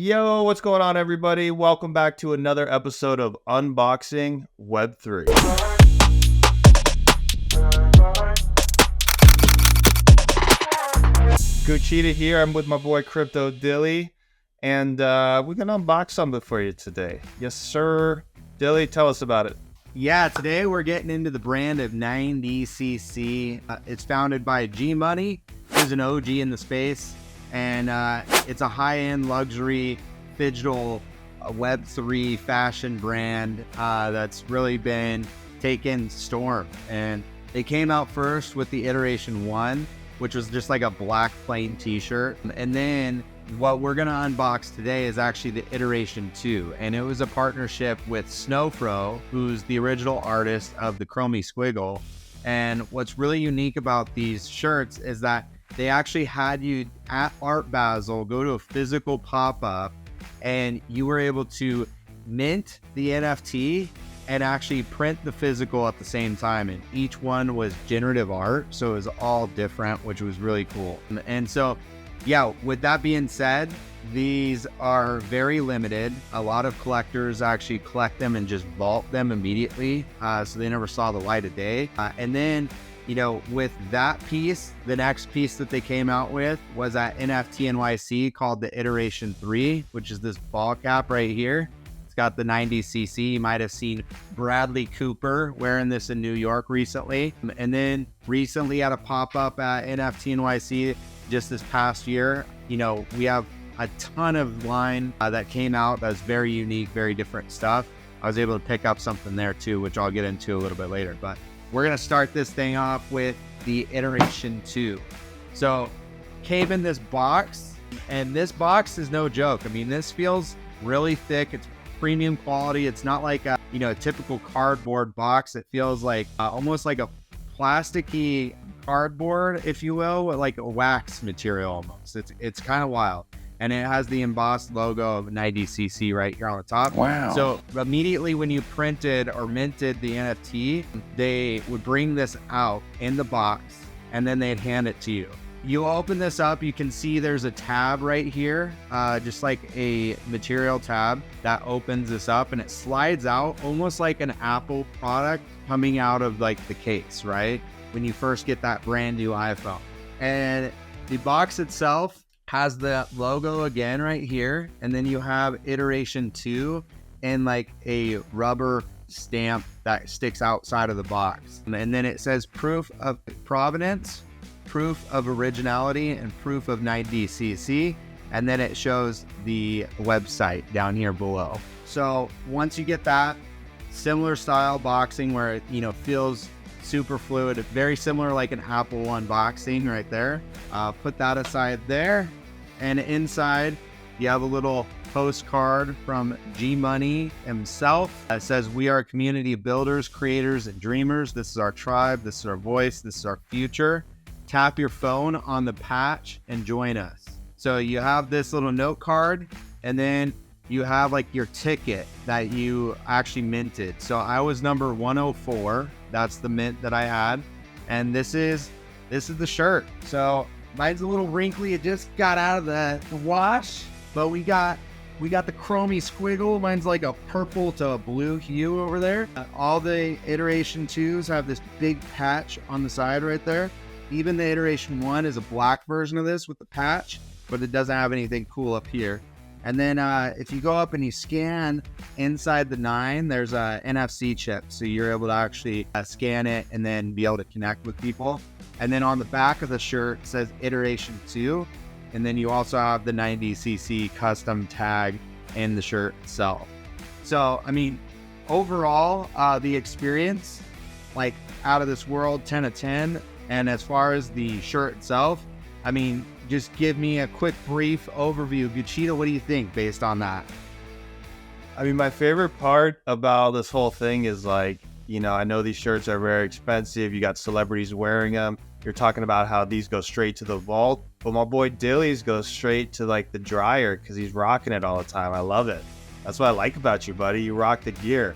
Yo, what's going on, everybody? Welcome back to another episode of Unboxing Web3. Guccheetah here. I'm with my boy Cryptodilly, and we're going to unbox something for you today. Yes, sir. Dilly, tell us about it. Yeah, today we're getting into the brand of 90cc. It's founded by GMoney, who's an OG in the space, and it's a high-end luxury digital Web3 fashion brand that's really been taking storm. And they came out first with the iteration 1, which was just like a black plain t-shirt, and then what we're gonna unbox today is actually the iteration 2, and it was a partnership with SnoFro, who's the original artist of the chromie squiggle. And what's really unique about these shirts is that they actually had you at Art Basel go to a physical pop-up, and you were able to mint the NFT and actually print the physical at the same time. And each one was generative art, so it was all different, which was really cool. And so, yeah, with that being said, these are very limited. A lot of collectors actually collect them and just vault them immediately, so they never saw the light of day. And then, you know, with that piece, the next piece that they came out with was at NFT NYC called the iteration 3, which is this ball cap right here. It's got the 90cc. You might have seen Bradley Cooper wearing this in New York recently. And then recently at a pop-up at NFT NYC just this past year, you know, we have a ton of line that came out that's very unique, very different stuff. I was able to pick up something there too, which I'll get into a little bit later. But we're gonna start this thing off with the iteration 2. So came in this box, and this box is no joke. I mean, this feels really thick. It's premium quality. It's not like a, you know, a typical cardboard box. It feels like almost like a plasticky cardboard, if you will, with like a wax material almost. It's kind of wild. And it has the embossed logo of 90cc right here on the top. Wow. So immediately when you printed or minted the NFT, they would bring this out in the box and then they'd hand it to you. You open this up, you can see there's a tab right here, just like a material tab that opens this up, and it slides out almost like an Apple product coming out of like the case, right? When you first get that brand new iPhone. And the box itself has the logo again right here, and then you have iteration 2 and like a rubber stamp that sticks outside of the box. And then it says proof of provenance, proof of originality, and proof of 90cc, and then it shows the website down here below. So once you get that, similar style boxing where it, you know, feels super fluid, very similar like an Apple unboxing right there. Put that aside there, and inside you have a little postcard from GMoney himself that says, "We are a community of builders, creators, and dreamers. This is our tribe. This is our voice. This is our future. Tap your phone on the patch and join us." So you have this little note card, and then you have like your ticket that you actually minted. So I was number 104. That's the mint that I had. And this is the shirt. So mine's a little wrinkly. It just got out of the wash, but we got the chromie squiggle. Mine's like a purple to a blue hue over there. All the iteration 2s have this big patch on the side right there. Even the iteration 1 is a black version of this with the patch, but it doesn't have anything cool up here. And then if you go up and you scan inside the 9, there's a NFC chip. So you're able to actually scan it and then be able to connect with people. And then on the back of the shirt, it says iteration 2. And then you also have the 90cc custom tag in the shirt itself. So, I mean, overall, the experience, like out of this world, 10 of 10. And as far as the shirt itself, I mean, just give me a quick brief overview. Guccheetah, what do you think based on that? I mean, my favorite part about this whole thing is, like, you know, I know these shirts are very expensive. You got celebrities wearing them. You're talking about how these go straight to the vault, but my boy Dilly's goes straight to like the dryer because he's rocking it all the time. I love it. That's what I like about you, buddy. You rock the gear.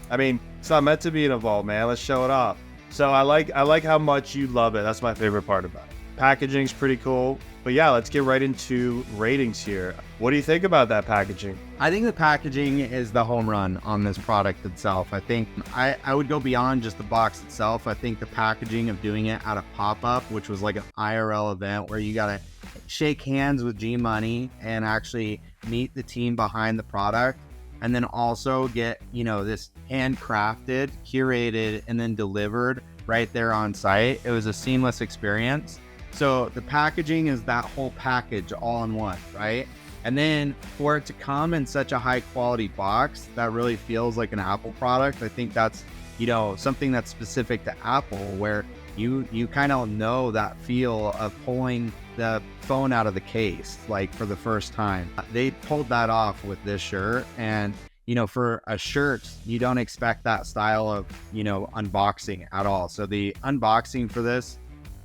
I mean, it's not meant to be in a vault, man. Let's show it off. So I like how much you love it. That's my favorite part about it. Packaging's pretty cool. But yeah, let's get right into ratings here. What do you think about that packaging? I think the packaging is the home run on this product itself. I think I would go beyond just the box itself. I think the packaging of doing it at a pop-up, which was like an IRL event where you got to shake hands with GMoney and actually meet the team behind the product, and then also get, you know, this handcrafted, curated, and then delivered right there on site. It was a seamless experience. So the packaging is that whole package all in one, right? And then for it to come in such a high quality box that really feels like an Apple product, I think that's, you know, something that's specific to Apple, where you kind of know that feel of pulling the phone out of the case, like for the first time. They pulled that off with this shirt. And, you know, for a shirt, you don't expect that style of, you know, unboxing at all. So the unboxing for this,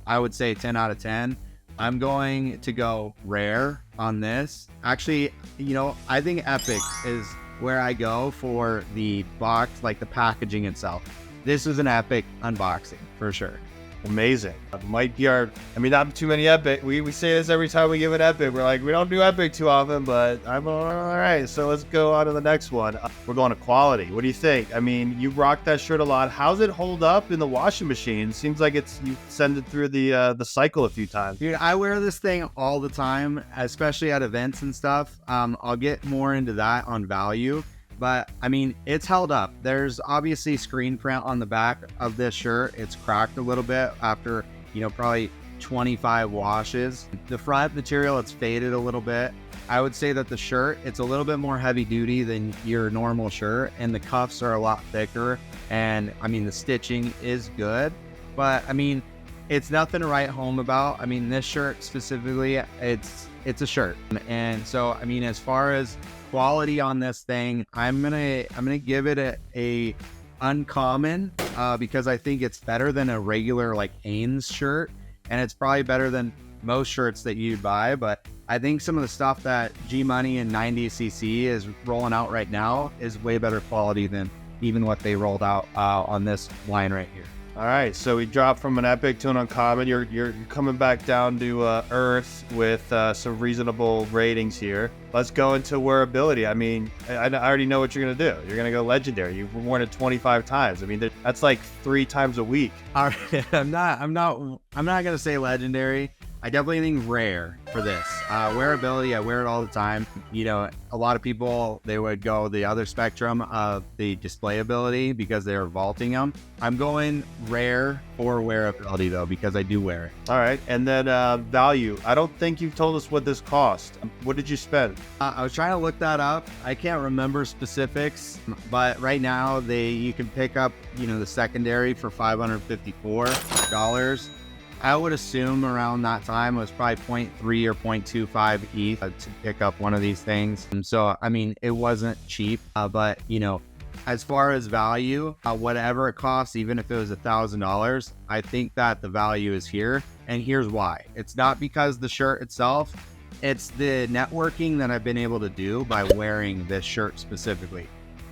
I would say 10 out of 10. I'm going to go rare on this. Actually, you know, I think epic is where I go for the box, like the packaging itself. This is an epic unboxing for sure. Amazing. Might be our, I mean, not too many epic. We say this every time we give an epic. We're like, we don't do epic too often, but I'm all right. So let's go on to the next one. We're going to quality. What do you think? I mean, you rock that shirt a lot. How's it hold up in the washing machine? Seems like it's, you send it through the cycle a few times. Dude, I wear this thing all the time, especially at events and stuff. I'll get more into that on value. But I mean, it's held up. There's obviously screen print on the back of this shirt. It's cracked a little bit after, you know, probably 25 washes. The front material, it's faded a little bit. I would say that the shirt, it's a little bit more heavy duty than your normal shirt, and the cuffs are a lot thicker. And I mean, the stitching is good, but I mean, it's nothing to write home about. I mean, this shirt specifically, it's a shirt. And so, I mean, as far as quality on this thing, I'm gonna give it a uncommon, because I think it's better than a regular like Hanes shirt, and it's probably better than most shirts that you buy. But I think some of the stuff that GMoney and 90cc is rolling out right now is way better quality than even what they rolled out on this line right here. All right, so we dropped from an epic to an uncommon. You're coming back down to earth with some reasonable ratings here. Let's go into wearability. I mean, I already know what you're gonna do. You're gonna go legendary. You've worn it 25 times. I mean, that's like 3 times a week. All right, I'm not gonna say legendary. I definitely think rare for this. Wearability, I wear it all the time. You know, a lot of people, they would go the other spectrum of the displayability because they're vaulting them. I'm going rare for wearability though, because I do wear it. All right, and then value. I don't think you've told us what this cost. What did you spend? I was trying to look that up. I can't remember specifics, but right now you can pick up, you know, the secondary for $554. I would assume around that time it was probably 0.3 or 0.25 ETH to pick up one of these things. And so, I mean, it wasn't cheap, but you know, as far as value, whatever it costs, even if it was $1,000, I think that the value is here. And here's why. It's not because the shirt itself, it's the networking that I've been able to do by wearing this shirt specifically.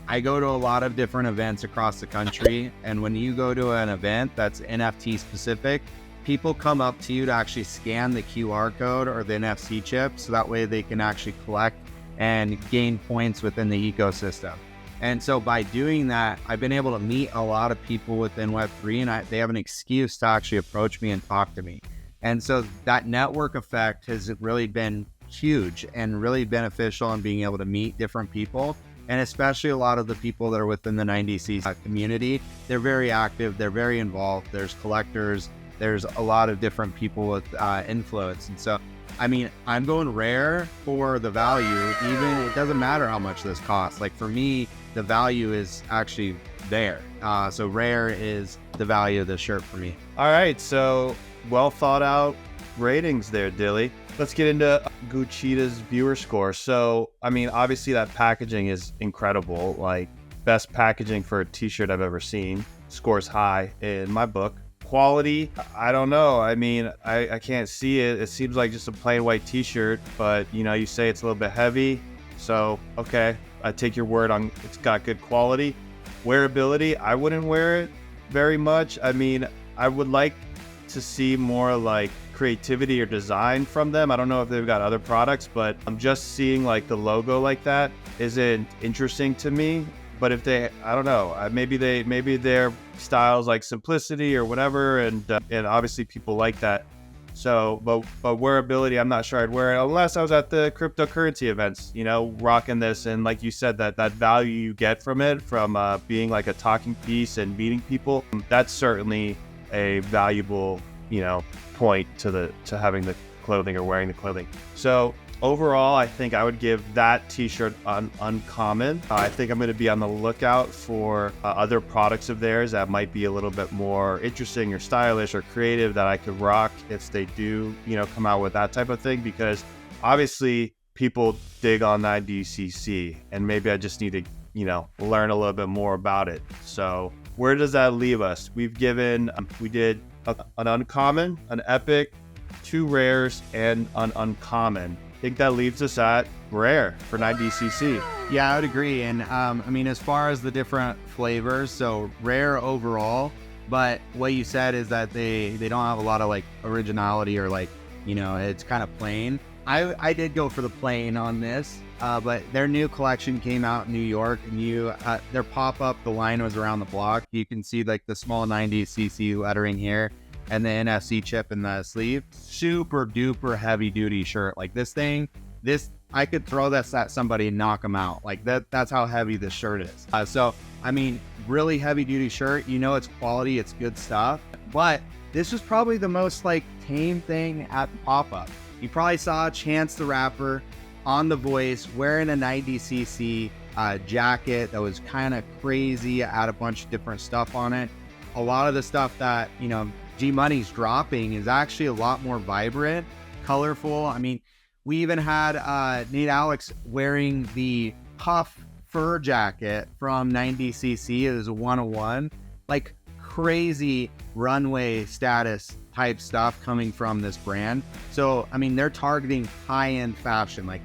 I go to a lot of different events across the country, and when you go to an event that's NFT specific, people come up to you to actually scan the QR code or the NFC chip, so that way they can actually collect and gain points within the ecosystem. And so by doing that, I've been able to meet a lot of people within Web3, and they have an excuse to actually approach me and talk to me. And so that network effect has really been huge and really beneficial in being able to meet different people. And especially a lot of the people that are within the 90cc community, they're very active, they're very involved. There's collectors, there's a lot of different people with influence. And so, I mean, I'm going rare for the value. Even it doesn't matter how much this costs. Like for me, the value is actually there. So rare is the value of the shirt for me. All right, so well thought out ratings there, Dilly. Let's get into Guccheetah's viewer score. So, I mean, obviously that packaging is incredible. Like, best packaging for a t-shirt I've ever seen. Scores high in my book. Quality, I don't know. I mean, I can't see it. It seems like just a plain white t-shirt, but you know, you say it's a little bit heavy. So, okay, I take your word on it's got good quality. Wearability, I wouldn't wear it very much. I mean, I would like to see more like creativity or design from them. I don't know if they've got other products, but I'm just seeing like the logo like that isn't interesting to me. But if they, I don't know, maybe their styles like simplicity or whatever, and obviously people like that. So, but wearability, I'm not sure I'd wear it unless I was at the cryptocurrency events, you know, rocking this. And like you said, that value you get from it, from being like a talking piece and meeting people, that's certainly a valuable, you know, point to having the clothing or wearing the clothing. So overall, I think I would give that t-shirt uncommon. I think I'm going to be on the lookout for other products of theirs that might be a little bit more interesting or stylish or creative that I could rock if they do, you know, come out with that type of thing, because obviously people dig on 90cc and maybe I just need to, you know, learn a little bit more about it. So where does that leave us? We've given, we did an uncommon, an epic, 2 rares, and an uncommon. I think that leaves us at rare for 90cc. Yeah, I would agree. And I mean, as far as the different flavors, so rare overall, but what you said is that they don't have a lot of like originality or like, you know, it's kind of plain. I did go for the plain on this, but their new collection came out in New York, and their pop-up, the line was around the block. You can see like the small 90cc lettering here, and the NFC chip in the sleeve. Super duper heavy duty shirt. Like this I could throw this at somebody and knock them out. Like that's how heavy this shirt is. So I mean, really heavy duty shirt. You know, it's quality, it's good stuff. But this was probably the most like tame thing at the pop-up. You probably saw Chance the Rapper on The Voice wearing a 90cc jacket that was kind of crazy, had a bunch of different stuff on it. A lot of the stuff that, you know, GMoney's dropping is actually a lot more vibrant, colorful. I mean, we even had Nate Alex wearing the puff fur jacket from 90cc. It was a 101, like crazy runway status type stuff coming from this brand. So, I mean, they're targeting high-end fashion, like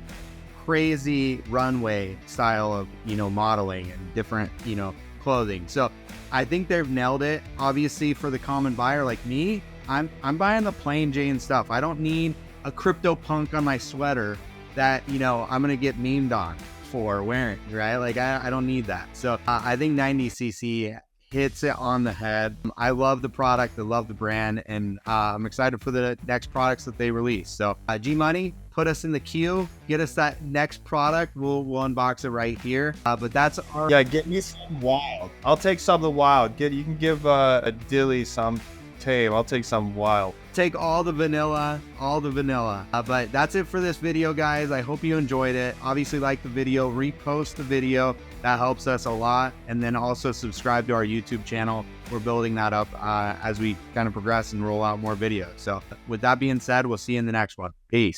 crazy runway style of, you know, modeling and different, you know, clothing. So I think they've nailed it. Obviously, for the common buyer like me, I'm buying the plain Jane stuff. I don't need a crypto punk on my sweater that, you know, I'm gonna get memed on for wearing, right? Like I don't need that. So I think 90cc hits it on the head. I love the product, I love the brand, and I'm excited for the next products that they release. So GMoney, put us in the queue, get us that next product. We'll unbox it right here. But that's our— Yeah, get me some wild. I'll take something wild. You can give a dilly some tame. I'll take some wild. Take all the vanilla. But that's it for this video, guys. I hope you enjoyed it. Obviously, like the video, repost the video. That helps us a lot. And then also subscribe to our YouTube channel. We're building that up as we kind of progress and roll out more videos. So with that being said, we'll see you in the next one. Peace.